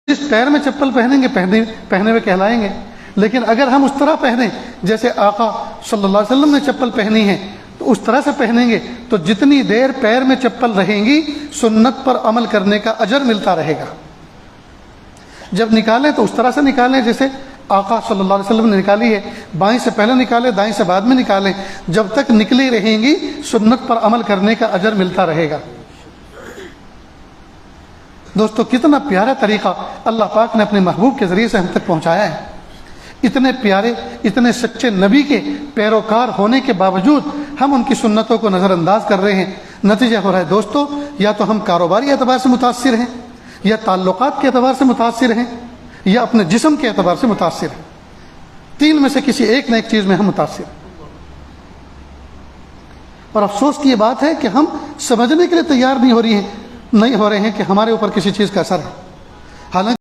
جس پیر میں چپل پہنیں گے پہنے ہوئے کہلائیں گے، لیکن اگر ہم اس طرح پہنیں جیسے آقا صلی اللہ علیہ وسلم نے چپل پہنی ہے تو اس طرح سے پہنیں گے تو جتنی دیر پیر میں چپل رہیں گی سنت پر عمل کرنے کا اجر ملتا رہے گا۔ جب نکالیں تو اس طرح سے نکالیں جیسے آقا صلی اللہ علیہ وسلم نے نکالی ہے، بائیں سے پہلے نکالیں، دائیں سے بعد میں نکالیں، جب تک نکلی رہیں گی سنت پر عمل کرنے کا اجر ملتا رہے گا۔ دوستو کتنا پیارا طریقہ اللہ پاک نے اپنے محبوب کے ذریعے سے ہم تک پہنچایا ہے۔ اتنے پیارے، اتنے سچے نبی کے پیروکار ہونے کے باوجود ہم ان کی سنتوں کو نظر انداز کر رہے ہیں۔ نتیجہ ہو رہا ہے دوستو، یا تو ہم کاروباری اعتبار سے متاثر ہیں، یا تعلقات کے اعتبار سے متاثر ہیں، یا اپنے جسم کے اعتبار سے متاثر ہیں۔ تین میں سے کسی ایک نہ ایک چیز میں ہم متاثر ہیں، اور افسوس کی یہ بات ہے کہ ہم سمجھنے کے لیے تیار نہیں ہو رہے ہیں کہ ہمارے اوپر کسی چیز کا اثر ہے۔ حالانکہ